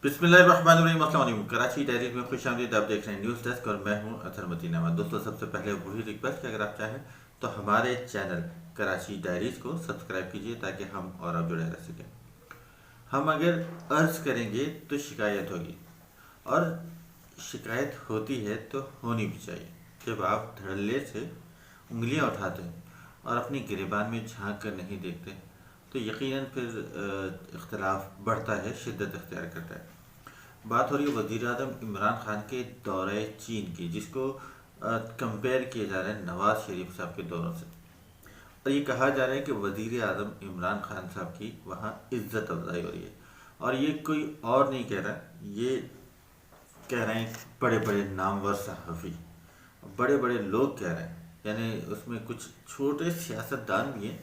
बिस्मिल्लाहिर्रहमानिर्रहीम। अस्सलाम वालेकुम। कराची डायरी में खुश आमदीद। आप देख रहे हैं न्यूज़ डेस्क और मैं हूं अतहर मतीन अहमद। दोस्तों, सबसे पहले वही रिक्वेस्ट कि अगर आप चाहें तो हमारे चैनल कराची डायरीज़ को सब्सक्राइब कीजिए ताकि हम और आप जुड़े रह सकें। हम अगर अर्ज करेंगे तो शिकायत होगी, और शिकायत होती है तो होनी भी चाहिए। जब आप धड़ल्ले से उंगलियां उठाते हैं और अपनी गिरेबान में झांक कर नहीं देखते तो यकीनन फिर इख्तलाफ बढ़ता है, शिद्दत इख्तियार करता है। बात हो रही है वज़ीर आज़म इमरान खान के दौरे चीन की, जिसको कंपेयर किया जा रहा है नवाज़ शरीफ साहब के दौरों से। और ये कहा जा रहा है कि वज़ीर आज़म इमरान खान साहब की वहाँ इज़्ज़त अफजाई हो रही है। और ये कोई और नहीं कह रहा, ये कह रहे हैं बड़े बड़े नामवर सहाफ़ी, बड़े बड़े लोग कह रहे हैं। यानी उसमें कुछ छोटे सियासतदान भी हैं,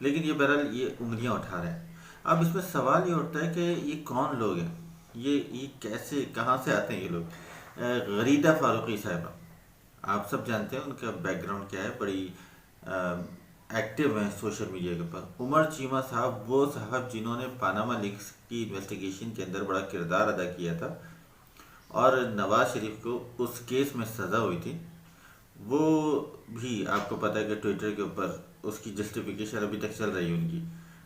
लेकिन ये बहरहाल ये उंगलियां उठा रहे हैं। अब इसमें सवाल ये उठता है कि ये कौन लोग हैं, ये कैसे कहाँ से आते हैं ये लोग। गरीदा फारूकी साहिबा, आप सब जानते हैं उनका बैकग्राउंड क्या है, बड़ी एक्टिव हैं सोशल मीडिया के ऊपर। उमर चीमा साहब, वो साहब जिन्होंने पानामा लीक्स की इन्वेस्टिगेशन के अंदर बड़ा किरदार अदा किया था और नवाज शरीफ को उस केस में सज़ा हुई थी, वो भी आपको पता है कि ट्विटर के ऊपर उसकी जस्टिफिकेशन अभी तक चल रही है उनकी,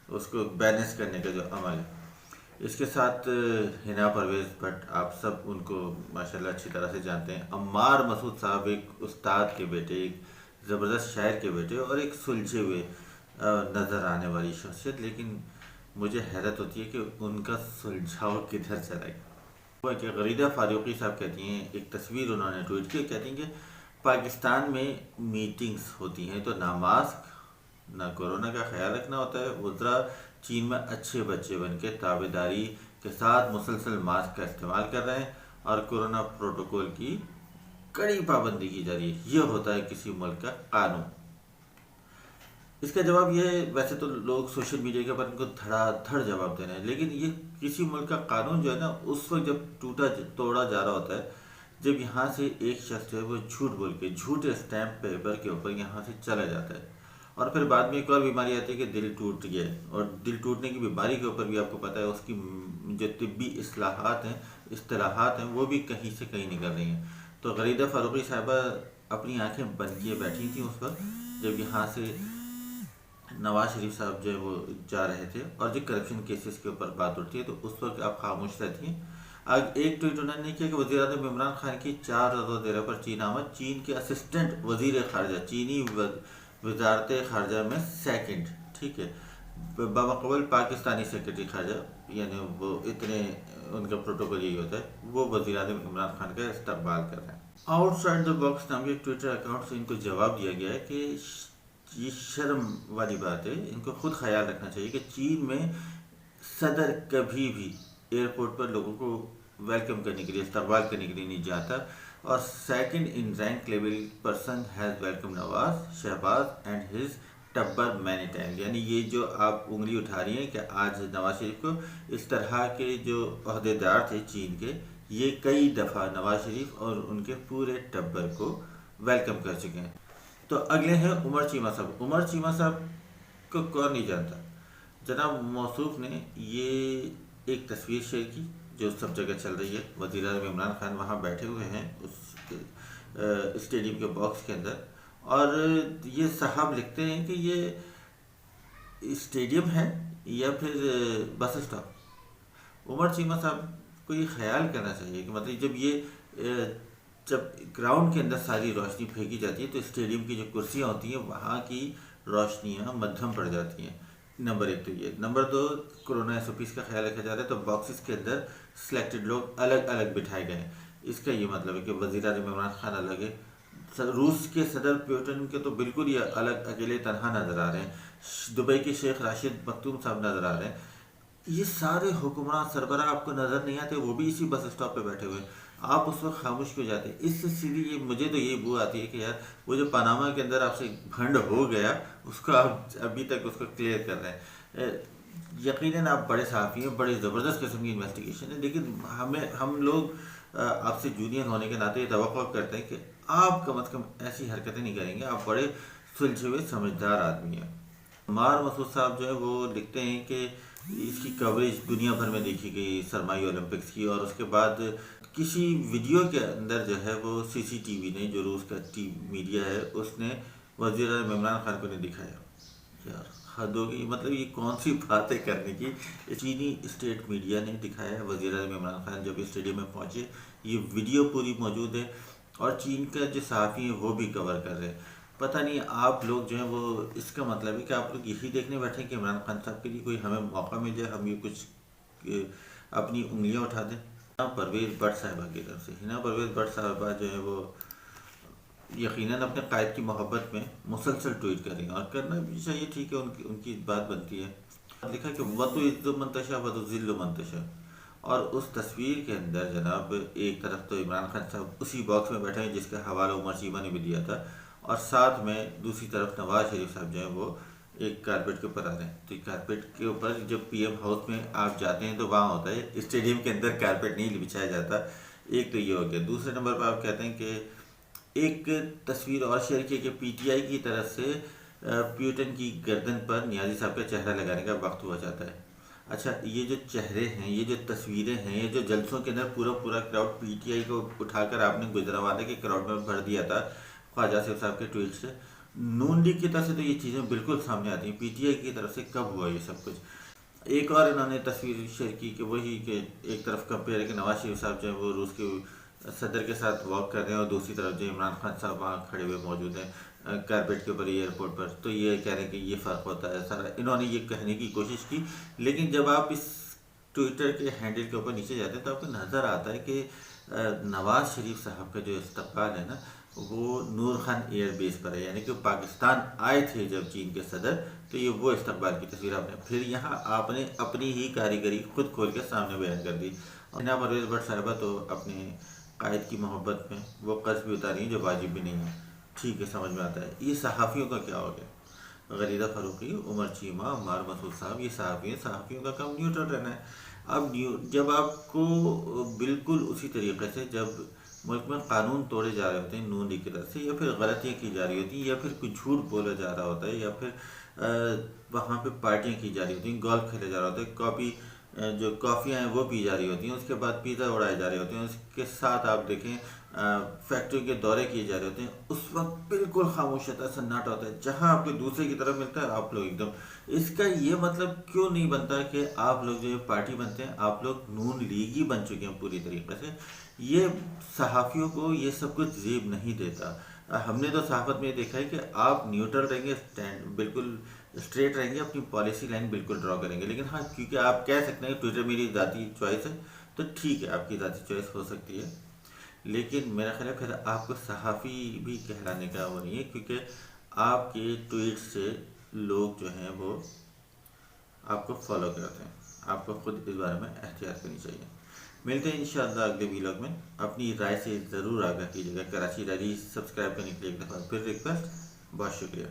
उसको बैलेंस करने का जो अमल है। इसके साथ हिना परवेज़ भट्ट, आप सब उनको माशाल्लाह अच्छी तरह से जानते हैं। अम्मार मसूद साहब, एक उस्ताद के बेटे, एक ज़बरदस्त शायर के बेटे और एक सुलझे हुए नज़र आने वाली शख्सियत। लेकिन मुझे हैरत होती है कि उनका सुलझाव किधर चला गया। हुआ कि गरीदा फारूकी साहब कहती हैं, एक तस्वीर उन्होंने ट्वीट की, कहती हैं कि पाकिस्तान में मीटिंग्स होती हैं तो ना मास्क ना कोरोना का ख्याल रखना होता है। वज़रा चीन में अच्छे बच्चे बन के ताबेदारी के साथ मुसलसल मास्क का इस्तेमाल कर रहे हैं और कोरोना प्रोटोकॉल की कड़ी पाबंदी की जा रही है। ये होता है किसी मुल्क का कानून। इसका जवाब ये है, वैसे तो लोग सोशल मीडिया के ऊपर इनको धड़ाधड़ जवाब दे रहे हैं, लेकिन ये किसी मुल्क का कानून जो है ना, उस वक्त जब टूटा तोड़ा जा रहा होता है जब यहाँ से एक शख्स जो है वो झूठ बोल के झूठे स्टैम्प पेपर के ऊपर यहाँ से चला जाता है, और फिर बाद में एक और बीमारी आती है कि दिल टूट गया है। और दिल टूटने की बीमारी के ऊपर भी आपको पता है उसकी जो तिब्बी इस्लाहात हैं वो भी कहीं से कहीं निकल रही हैं। तो गरीदा फारूकी साहिबा अपनी आंखें बंद किए बैठी थी उस वक्त जब यहाँ से नवाज शरीफ साहब जो है वो जा रहे थे, और जो करप्शन केसेस के ऊपर बात उठती है तो उस वक्त आप खामोश रहती हैं। आज एक ट्वीट उन्होंने किया कि वज़ीर आज़म इमरान खान की 4 रोज़ा दौरे पर चीन आमद, चीन के असिस्टेंट वज़ीर ख़ारजा, चीनी वजारत ख़ारजा में सेकंड, ठीक है, बमकबल पाकिस्तानी सेक्रेटरी ख़ारजा, यानी वो इतने उनका प्रोटोकॉल यही होता है, वो वज़ीर आज़म इमरान खान का इस्तकबाल कर रहे हैं। आउटसाइड द बॉक्स नाम के एक ट्विटर अकाउंट से इनको जवाब दिया गया है कि ये शर्म वाली बात है, इनको खुद ख्याल रखना चाहिए कि चीन में सदर कभी भी एयरपोर्ट पर लोगों को वेलकम करने के लिए, इस्तकबाल करने के लिए नहीं जाता। और second in rank level person has welcome Nawaz Shahbaz and his टब्बर मैनी टाइम। यानी ये जो आप उंगली उठा रही हैं कि आज नवाज शरीफ को, इस तरह के जो अहदेदार थे चीन के, ये कई दफ़ा नवाज शरीफ और उनके पूरे टब्बर को वेलकम कर चुके हैं। तो अगले हैं उमर चीमा साहब। उमर चीमा साहब को कौन नहीं जानता। जनाब मौसूफ ने ये एक तस्वीर शेयर की जो सब जगह चल रही है। वज़ीर आज़म इमरान खान वहाँ बैठे हुए हैं उस स्टेडियम के बॉक्स के अंदर, और ये साहब लिखते हैं कि ये स्टेडियम है या फिर बस स्टॉप। उमर चीमा साहब को ये ख्याल करना चाहिए कि मतलब जब ग्राउंड के अंदर सारी रोशनी फेंकी जाती है तो स्टेडियम की जो कुर्सियाँ होती हैं वहाँ की रोशनियाँ मध्यम पड़ जाती हैं। नंबर 1 तो ये। नंबर 2, कोरोना SOPs का ख्याल रखा जा रहा है तो बॉक्सेस के अंदर सिलेक्टेड लोग अलग अलग बिठाए गए हैं। इसका ये मतलब है कि वज़ीर आज़म इमरान खान अलग है, रूस के सदर पुतिन के तो बिल्कुल ही अलग अकेले तनहा नज़र आ रहे हैं, दुबई के शेख राशिद मखतूम साहब नज़र आ रहे हैं। ये सारे हुक्मरान सरबराह आपको नज़र नहीं आते, वो भी इसी बस स्टॉप पे बैठे हुए हैं। आप उस वक्त खामोश क्यों जाते हैं? इससे सीधी ये मुझे तो यही बू आती है कि यार वो जो पनामा के अंदर आपसे भंड हो गया उसको आप अभी तक उसको क्लियर कर रहे हैं। यकीनन आप बड़े सहाफ़ी हैं, बड़ी ज़बरदस्त किस्म की इन्वेस्टिगेशन है, लेकिन हम लोग आपसे जूनियर होने के नाते तवक्को करते हैं कि आप कम अज़ कम ऐसी हरकतें नहीं करेंगे। आप बड़े सुलझे हुए समझदार आदमी हैं। मार मसूद साहब जो है वो लिखते हैं कि اس کی کوریج دنیا بھر میں دیکھی گئی سرمائی اولمپکس کی، اور اس کے بعد کسی ویڈیو کے اندر جو ہے وہ سی سی ٹی وی نے، جو روس کا میڈیا ہے، اس نے وزیر اعظم عمران خان کو نہیں دکھایا۔ یار حد ہو گئی، مطلب یہ کون سی باتیں کرنے کی۔ چینی اسٹیٹ میڈیا نے دکھایا وزیر اعظم عمران خان جب اسٹیڈیم میں پہنچے، یہ ویڈیو پوری موجود ہے، اور چین کا جو صحافی ہیں وہ بھی کور کر رہے ہیں۔ پتہ نہیں آپ لوگ جو ہیں وہ، اس کا مطلب ہے کہ آپ لوگ یہی دیکھنے بیٹھے ہیں کہ عمران خان صاحب کے لیے کوئی ہمیں موقع مل جائے، ہم یہ کچھ اپنی انگلیاں اٹھا دیں۔ پرویز بٹ صاحبہ کی طرف سے، ہنا پرویز بٹ صاحبہ جو ہے وہ یقیناً اپنے قائد کی محبت میں مسلسل ٹویٹ کر رہی ہیں، اور کرنا بھی چاہیے، ٹھیک ہے، ان کی بات بنتی ہے۔ لکھا کہ وَتُعِزُّ مَن تَشَاءُ وَتُذِلُّ مَن تَشَاءُ، اور اس تصویر کے اندر جناب ایک طرف تو عمران خان صاحب اسی باکس میں بیٹھے ہیں جس کا حوالہ عمر چیمہ نے بھی دیا تھا، اور ساتھ میں دوسری طرف نواز شریف صاحب جو ہیں وہ ایک کارپیٹ کے اوپر آ رہے ہیں۔ تو کارپیٹ کے اوپر جب پی ایم ہاؤس میں آپ جاتے ہیں تو وہاں ہوتا ہے، اسٹیڈیم کے اندر کارپیٹ نہیں بچھایا جاتا۔ ایک تو یہ ہو گیا۔ دوسرے نمبر پر آپ کہتے ہیں کہ ایک تصویر اور شیئر کی کہ پی ٹی آئی کی طرف سے پیوٹن کی گردن پر نیازی صاحب کا چہرہ لگانے کا وقت ہوا جاتا ہے۔ اچھا، یہ جو چہرے ہیں، یہ جو تصویریں ہیں، یہ جو جلسوں کے اندر پورا کراؤڈ پی ٹی آئی کو اٹھا کر آپ نے گجرانوالے کے کراؤڈ میں بھر دیا تھا خواجہ آصف صاحب کے ٹویٹ سے، نون لیگ کی طرف سے تو یہ چیزیں بالکل سامنے آتی ہیں، پی ٹی آئی کی طرف سے کب ہوا یہ سب کچھ؟ ایک اور انہوں نے تصویر شیئر کی کہ وہی کہ ایک طرف کمپیئر ہے کہ نواز شریف صاحب جو ہیں وہ روس کے صدر کے ساتھ واک کر رہے ہیں، اور دوسری طرف جو عمران خان صاحب وہاں کھڑے ہوئے موجود ہیں کارپیٹ کے اوپر ایئرپورٹ پر۔ تو یہ کہہ رہے ہیں کہ یہ فرق ہوتا ہے سارا، انہوں نے یہ کہنے کی کوشش کی، لیکن جب آپ اس ٹویٹر کے ہینڈل کے اوپر نیچے جاتے ہیں تو آپ کو نظر آتا ہے کہ نواز شریف صاحب کا جو استقبال ہے نا، وہ نور خان ایئر بیس پر ہے، یعنی کہ پاکستان آئے تھے جب چین کے صدر، تو یہ وہ استقبال کی تصویر آپ نے پھر یہاں آپ نے اپنی ہی کاریگری خود کھول کے سامنے بیان کر دی۔ ہنا پرویز بٹ صاحبہ تو اپنے قائد کی محبت میں وہ قرض بھی اتاری ہیں جو واجب بھی نہیں ہے، ٹھیک ہے، سمجھ میں آتا ہے۔ یہ صحافیوں کا کیا ہو گیا؟ غریدہ فاروقی، عمر چیمہ، عمار مسعود صاحب، یہ صحافی ہیں، صحافیوں کا کام نیوٹرل رہنا ہے۔ اب جب آپ کو بالکل اسی طریقے سے جب ملک میں قانون توڑے جا رہے ہوتے ہیں نون لیگ کی طرف سے، یا پھر غلطیاں کی جا رہی ہوتی ہیں، یا پھر کچھ جھوٹ بولا جا رہا ہوتا ہے، یا پھر وہاں پہ پارٹیاں کی جا رہی ہوتی ہیں، گولف کھیلے جا رہا ہوتا ہے، جو کافیاں ہیں وہ پی جا رہی ہوتی ہیں، اس کے بعد پیزا اڑائے جا رہے ہوتے ہیں، اس کے ساتھ آپ دیکھیں فیکٹری کے دورے کیے جا رہے ہوتے ہیں، اس وقت بالکل خاموش ہوتا ہے، سناٹا ہوتا ہے۔ جہاں آپ کو دوسرے کی طرف ملتا ہے آپ لوگ ایک دم، اس کا یہ مطلب کیوں نہیں بنتا کہ آپ لوگ جو پارٹی بنتے ہیں آپ لوگ نون لیگ ہی بن چکے ہیں پوری طریقے سے؟ یہ صحافیوں کو یہ سب کچھ زیب نہیں دیتا۔ ہم نے تو صحافت میں دیکھا ہے کہ آپ نیوٹرل رہیں گے، بالکل اسٹریٹ رہیں گے، اپنی پالیسی لائن بالکل ڈرا کریں گے، لیکن ہاں کیونکہ آپ کہہ سکتے ہیں کہ ٹویٹر میری ذاتی چوائس ہے، تو ٹھیک ہے، آپ کی ذاتی چوائس ہو سکتی ہے، لیکن میرا خیال ہے پھر آپ کو صحافی بھی کہلانے کا وہ نہیں ہے، کیونکہ آپ کے ٹویٹ سے لوگ جو ہیں وہ آپ کو فالو کرتے ہیں۔ آپ کو خود اس بارے میں احتیاط کرنی چاہیے۔ ملتے ہیں انشاءاللہ اگلے ویلاگ میں، اپنی رائے سے ضرور آگاہ کیجیے گا۔ کراچی ڈائری سبسکرائب کرنے کے لیے ایک دفعہ پھر ریکویسٹ، بہت شکریہ۔